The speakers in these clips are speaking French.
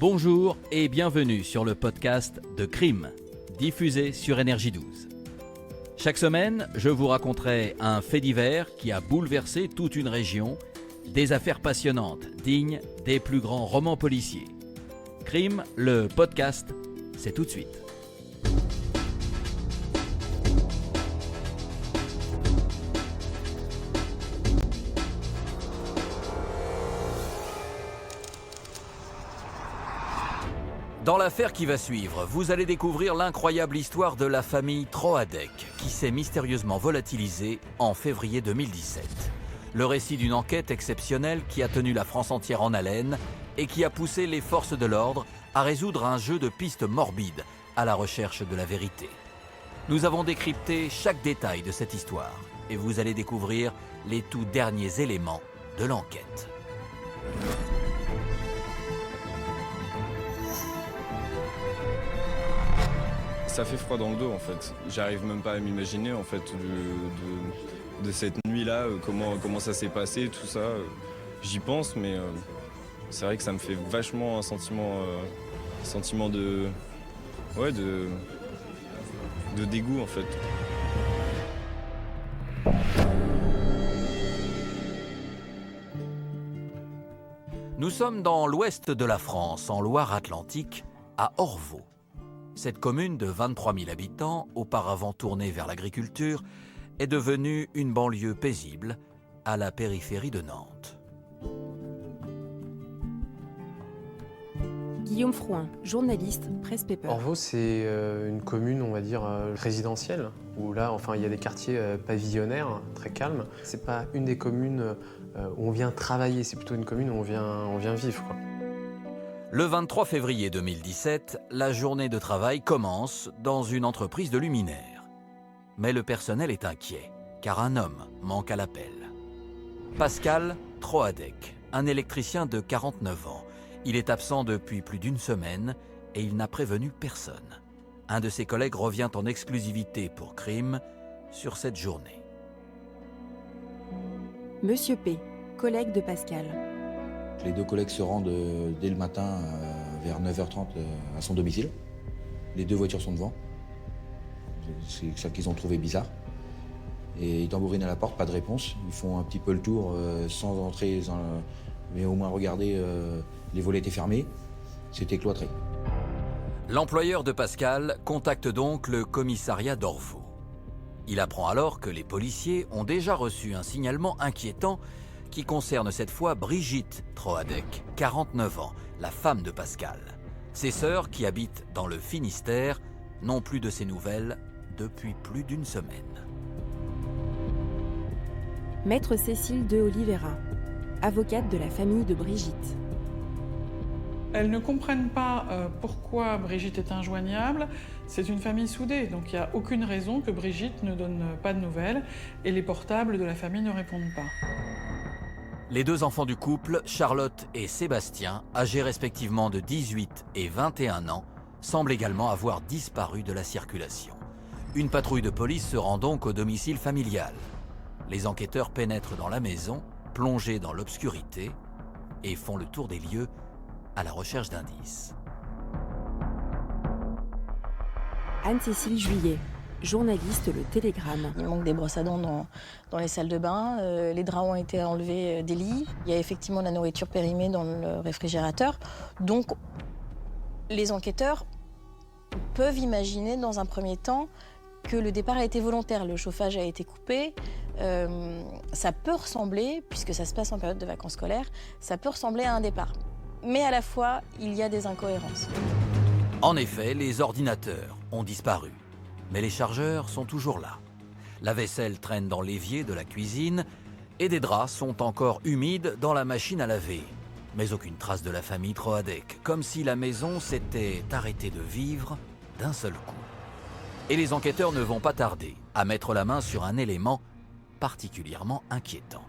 Bonjour et bienvenue sur le podcast de Crime, diffusé sur Énergie 12. Chaque semaine, je vous raconterai un fait divers qui a bouleversé toute une région, des affaires passionnantes, dignes des plus grands romans policiers. Crime, le podcast, c'est tout de suite. Dans l'affaire qui va suivre, vous allez découvrir l'incroyable histoire de la famille Troadec, qui s'est mystérieusement volatilisée en février 2017. Le récit d'une enquête exceptionnelle qui a tenu la France entière en haleine et qui a poussé les forces de l'ordre à résoudre un jeu de pistes morbides à la recherche de la vérité. Nous avons décrypté chaque détail de cette histoire et vous allez découvrir les tout derniers éléments de l'enquête. Ça fait froid dans le dos en fait. J'arrive même pas à m'imaginer en fait de cette nuit-là, comment ça s'est passé, tout ça. J'y pense, mais c'est vrai que ça me fait vachement un sentiment de dégoût en fait. Nous sommes dans l'ouest de la France, en Loire-Atlantique, à Orvault. Cette commune de 23 000 habitants, auparavant tournée vers l'agriculture, est devenue une banlieue paisible à la périphérie de Nantes. Guillaume Frouin, journaliste, Presse Paper. Orvault, c'est une commune, on va dire, résidentielle, où là, il y a des quartiers pavillonnaires, très calmes. C'est pas une des communes où on vient travailler, c'est plutôt une commune où on vient vivre, quoi. Le 23 février 2017, la journée de travail commence dans une entreprise de luminaires. Mais le personnel est inquiet, car un homme manque à l'appel. Pascal Troadec, un électricien de 49 ans. Il est absent depuis plus d'une semaine et il n'a prévenu personne. Un de ses collègues revient en exclusivité pour Crime sur cette journée. Monsieur P, collègue de Pascal. Les deux collègues se rendent dès le matin vers 9h30 à son domicile. Les deux voitures sont devant. C'est ça qu'ils ont trouvé bizarre. Et ils tambourinent à la porte, pas de réponse. Ils font un petit peu le tour sans entrer, mais au moins regarder, les volets étaient fermés. C'était cloîtré. L'employeur de Pascal contacte donc le commissariat d'Orvault. Il apprend alors que les policiers ont déjà reçu un signalement inquiétant qui concerne cette fois Brigitte Troadec, 49 ans, la femme de Pascal. Ses sœurs, qui habitent dans le Finistère, n'ont plus de ses nouvelles depuis plus d'une semaine. Maître Cécile de Oliveira, avocate de la famille de Brigitte. Elles ne comprennent pas pourquoi Brigitte est injoignable. C'est une famille soudée, donc il n'y a aucune raison que Brigitte ne donne pas de nouvelles et les portables de la famille ne répondent pas. Les deux enfants du couple, Charlotte et Sébastien, âgés respectivement de 18 et 21 ans, semblent également avoir disparu de la circulation. Une patrouille de police se rend donc au domicile familial. Les enquêteurs pénètrent dans la maison, plongés dans l'obscurité, et font le tour des lieux à la recherche d'indices. Anne-Cécile Juillet, journaliste Le Télégramme. Il manque des brosses à dents dans les salles de bain, les draps ont été enlevés des lits, il y a effectivement de la nourriture périmée dans le réfrigérateur. Donc les enquêteurs peuvent imaginer dans un premier temps que le départ a été volontaire, le chauffage a été coupé. Ça peut ressembler, puisque ça se passe en période de vacances scolaires, ça peut ressembler à un départ. Mais à la fois, il y a des incohérences. En effet, les ordinateurs ont disparu. Mais les chargeurs sont toujours là. La vaisselle traîne dans l'évier de la cuisine et des draps sont encore humides dans la machine à laver. Mais aucune trace de la famille Troadec, comme si la maison s'était arrêtée de vivre d'un seul coup. Et les enquêteurs ne vont pas tarder à mettre la main sur un élément particulièrement inquiétant.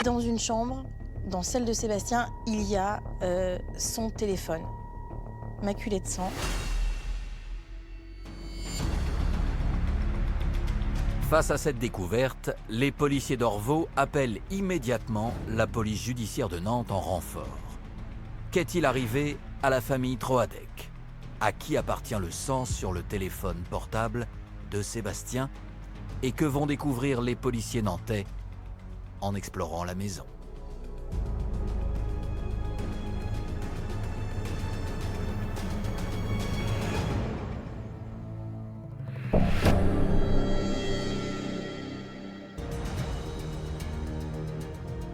Dans une chambre, dans celle de Sébastien, il y a son téléphone, maculé de sang. Face à cette découverte, les policiers d'Orvaux appellent immédiatement la police judiciaire de Nantes en renfort. Qu'est-il arrivé à la famille Troadec? À qui appartient le sang sur le téléphone portable de Sébastien? Et que vont découvrir les policiers nantais en explorant la maison?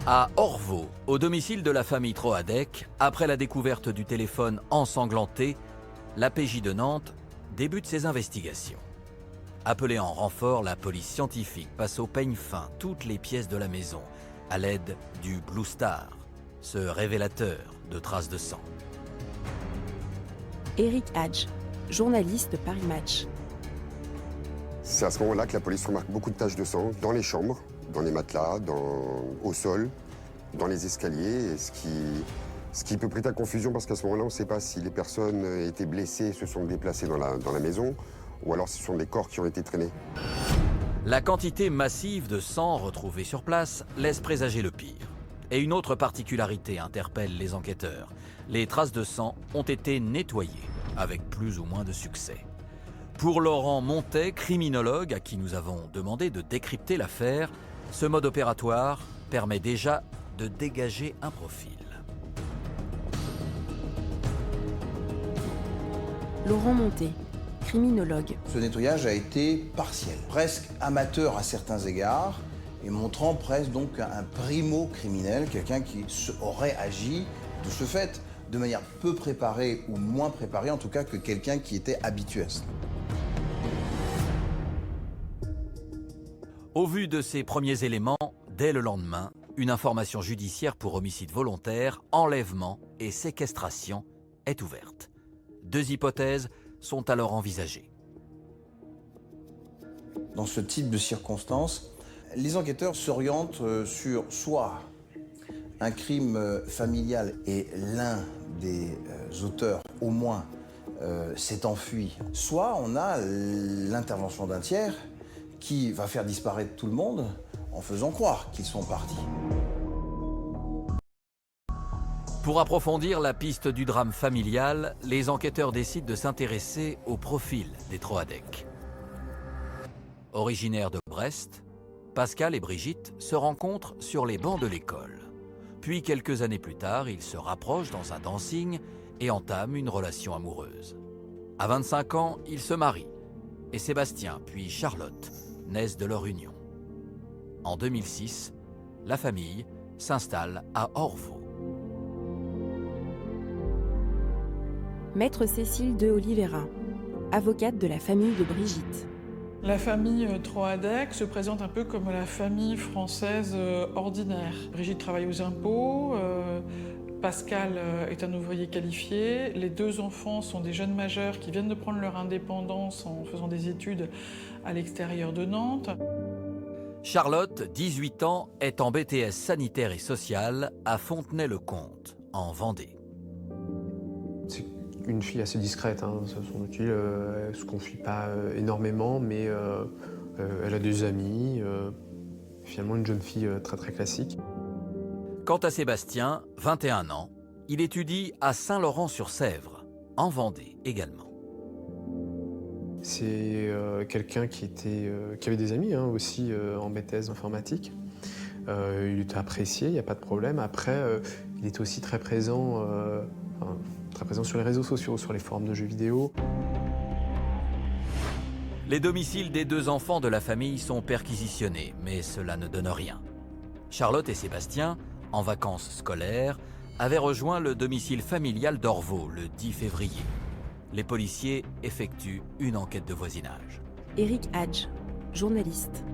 À Orvaux, au domicile de la famille Troadec, après la découverte du téléphone ensanglanté, la PJ de Nantes débute ses investigations. Appelée en renfort, la police scientifique passe au peigne fin toutes les pièces de la maison à l'aide du Blue Star, ce révélateur de traces de sang. Eric Hadj, journaliste Paris Match. C'est à ce moment-là que la police remarque beaucoup de taches de sang dans les chambres, dans les matelas, au sol, dans les escaliers, et ce qui peut prêter à confusion parce qu'à ce moment-là, on ne sait pas si les personnes étaient blessées et se sont déplacées dans la maison, ou alors ce sont des corps qui ont été traînés. La quantité massive de sang retrouvée sur place laisse présager le pire. Et une autre particularité interpelle les enquêteurs. Les traces de sang ont été nettoyées, avec plus ou moins de succès. Pour Laurent Montet, criminologue à qui nous avons demandé de décrypter l'affaire, ce mode opératoire permet déjà de dégager un profil. Laurent Montet, criminologue. Ce nettoyage a été partiel, presque amateur à certains égards, et montrant presque donc un primo-criminel, quelqu'un qui aurait agi de ce fait de manière peu préparée ou moins préparée, en tout cas que quelqu'un qui était habitué à cela. Au vu de ces premiers éléments, dès le lendemain, une information judiciaire pour homicide volontaire, enlèvement et séquestration est ouverte. 2 hypothèses sont alors envisagées. Dans ce type de circonstances, les enquêteurs s'orientent sur soit un crime familial et l'un des auteurs, au moins, s'est enfui, soit on a l'intervention d'un tiers qui va faire disparaître tout le monde en faisant croire qu'ils sont partis. Pour approfondir la piste du drame familial, les enquêteurs décident de s'intéresser au profil des Troadec. Originaires de Brest, Pascal et Brigitte se rencontrent sur les bancs de l'école. Puis quelques années plus tard, ils se rapprochent dans un dancing et entament une relation amoureuse. À 25 ans, ils se marient et Sébastien puis Charlotte naissent de leur union. En 2006, la famille s'installe à Orvaux. Maître Cécile de Oliveira, avocate de la famille de Brigitte. La famille Troadec se présente un peu comme la famille française ordinaire. Brigitte travaille aux impôts, Pascal est un ouvrier qualifié, les 2 enfants sont des jeunes majeurs qui viennent de prendre leur indépendance en faisant des études à l'extérieur de Nantes. Charlotte, 18 ans, est en BTS sanitaire et social à Fontenay-le-Comte, en Vendée. C'est une fille assez discrète, hein, semble-t-il. Elle ne se confie pas énormément, mais elle a des amis. Finalement, une jeune fille très très classique. Quant à Sébastien, 21 ans, il étudie à Saint-Laurent-sur-Sèvre, en Vendée également. C'est quelqu'un qui avait des amis aussi en BTS informatique. Il était apprécié, il n'y a pas de problème. Après, il était aussi très présent sur les réseaux sociaux, sur les forums de jeux vidéo. Les domiciles des 2 enfants de la famille sont perquisitionnés, mais cela ne donne rien. Charlotte et Sébastien, en vacances scolaires, avaient rejoint le domicile familial d'Orvaux le 10 février. Les policiers effectuent une enquête de voisinage. Eric Hadj, journaliste.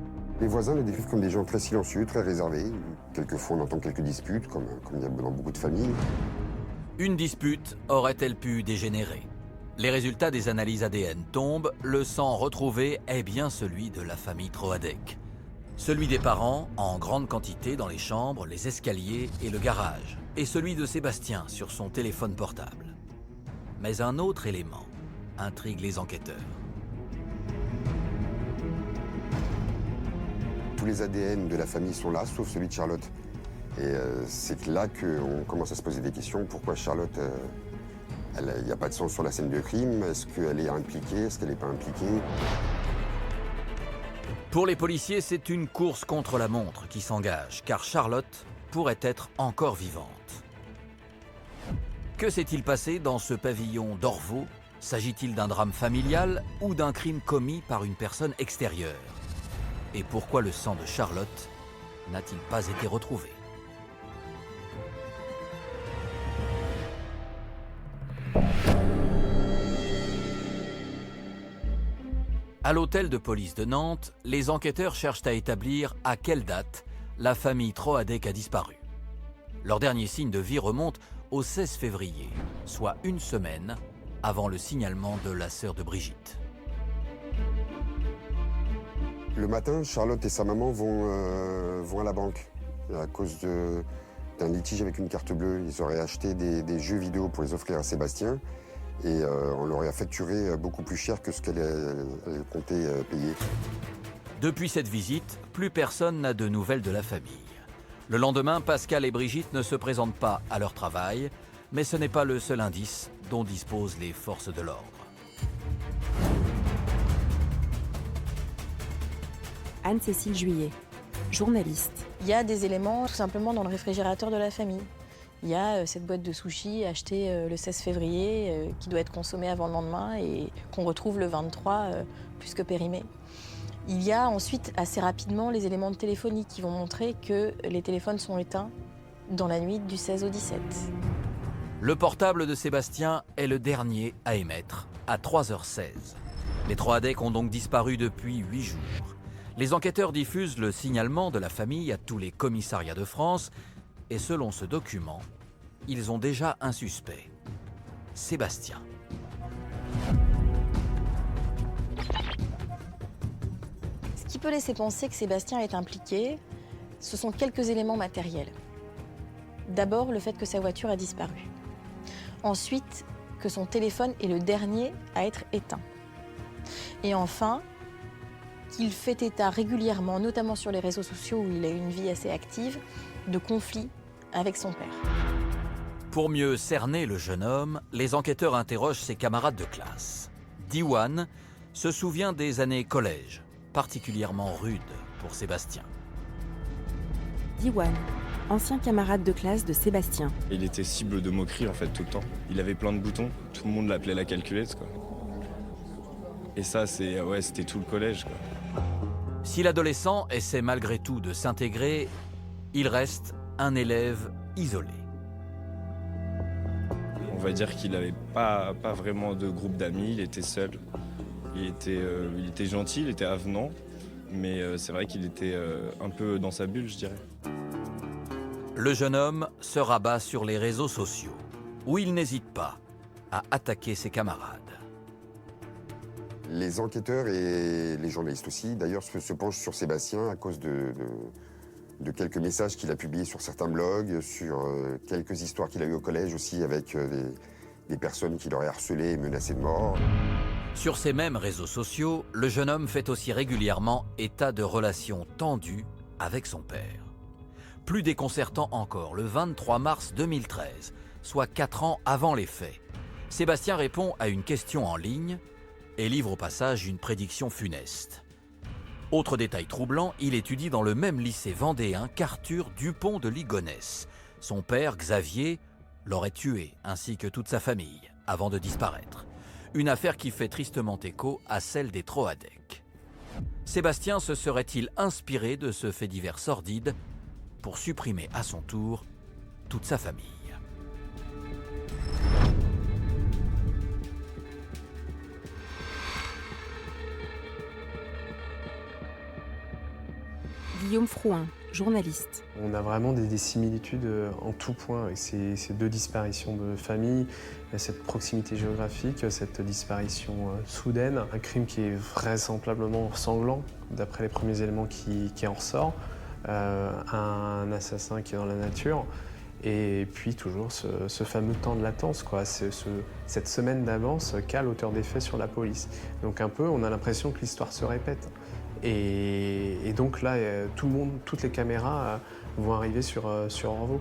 Les voisins les décrivent comme des gens très silencieux, très réservés. Quelquefois, on entend quelques disputes, comme il y a dans beaucoup de familles. Une dispute aurait-elle pu dégénérer? Les résultats des analyses ADN tombent, le sang retrouvé est bien celui de la famille Troadec. Celui des parents, en grande quantité dans les chambres, les escaliers et le garage. Et celui de Sébastien sur son téléphone portable. Mais un autre élément intrigue les enquêteurs. tous les ADN de la famille sont là, sauf celui de Charlotte. Et c'est là qu'on commence à se poser des questions. Pourquoi Charlotte, il n'y a pas de sang sur la scène de crime? Est-ce qu'elle est impliquée? Est-ce qu'elle n'est pas impliquée? Pour les policiers, c'est une course contre la montre qui s'engage, car Charlotte pourrait être encore vivante. Que s'est-il passé dans ce pavillon d'Orvaux? S'agit-il d'un drame familial ou d'un crime commis par une personne extérieure? Et pourquoi le sang de Charlotte n'a-t-il pas été retrouvé? À l'hôtel de police de Nantes, les enquêteurs cherchent à établir à quelle date la famille Troadec a disparu. Leur dernier signe de vie remonte au 16 février, soit une semaine avant le signalement de la sœur de Brigitte. Le matin, Charlotte et sa maman vont à la banque à cause d'un litige avec une carte bleue. Ils auraient acheté des jeux vidéo pour les offrir à Sébastien et on leur a facturé beaucoup plus cher que ce qu'elle comptait payer. Depuis cette visite, plus personne n'a de nouvelles de la famille. Le lendemain, Pascal et Brigitte ne se présentent pas à leur travail, mais ce n'est pas le seul indice dont disposent les forces de l'ordre. Anne-Cécile Juillet, journaliste. Il y a des éléments tout simplement dans le réfrigérateur de la famille. Il y a cette boîte de sushis achetée le 16 février qui doit être consommée avant le lendemain et qu'on retrouve le 23 plus que périmée. Il y a ensuite assez rapidement les éléments de téléphonie qui vont montrer que les téléphones sont éteints dans la nuit du 16 au 17. Le portable de Sébastien est le dernier à émettre, à 3h16. Les Troadec ont donc disparu depuis 8 jours. Les enquêteurs diffusent le signalement de la famille à tous les commissariats de France et selon ce document, ils ont déjà un suspect, Sébastien. Ce qui peut laisser penser que Sébastien est impliqué, ce sont quelques éléments matériels. D'abord, le fait que sa voiture a disparu. Ensuite, que son téléphone est le dernier à être éteint. Et enfin, qu'il fait état régulièrement, notamment sur les réseaux sociaux où il a une vie assez active, de conflits avec son père. Pour mieux cerner le jeune homme, les enquêteurs interrogent ses camarades de classe. Diwan se souvient des années collège, particulièrement rudes pour Sébastien. Diwan, ancien camarade de classe de Sébastien. Il était cible de moqueries en fait tout le temps. Il avait plein de boutons, tout le monde l'appelait la calculette quoi. Et ça c'était tout le collège quoi. Si l'adolescent essaie malgré tout de s'intégrer, il reste un élève isolé. On va dire qu'il n'avait pas vraiment de groupe d'amis, il était seul. Il était gentil, il était avenant, mais c'est vrai qu'il était un peu dans sa bulle, je dirais. Le jeune homme se rabat sur les réseaux sociaux, où il n'hésite pas à attaquer ses camarades. Les enquêteurs et les journalistes aussi, d'ailleurs, se penchent sur Sébastien à cause de quelques messages qu'il a publiés sur certains blogs, sur quelques histoires qu'il a eues au collège aussi avec des personnes qui l'auraient harcelé et menacé de mort. Sur ces mêmes réseaux sociaux, le jeune homme fait aussi régulièrement état de relations tendues avec son père. Plus déconcertant encore, le 23 mars 2013, soit 4 ans avant les faits, Sébastien répond à une question en ligne et livre au passage une prédiction funeste. Autre détail troublant, il étudie dans le même lycée vendéen qu'Arthur Dupont de Ligonnès. Son père, Xavier, l'aurait tué, ainsi que toute sa famille, avant de disparaître. Une affaire qui fait tristement écho à celle des Troadec. Sébastien se serait-il inspiré de ce fait divers sordide pour supprimer à son tour toute sa famille? Guillaume Frouin, journaliste. On a vraiment des similitudes en tout point avec ces deux disparitions de famille, cette proximité géographique, cette disparition soudaine, un crime qui est vraisemblablement sanglant, d'après les premiers éléments qui en ressort, un assassin qui est dans la nature, et puis toujours ce fameux temps de latence, quoi, cette semaine d'avance qu'a l'auteur des faits sur la police. Donc un peu, on a l'impression que l'histoire se répète. Et donc là, tout le monde, toutes les caméras vont arriver sur Orvaux.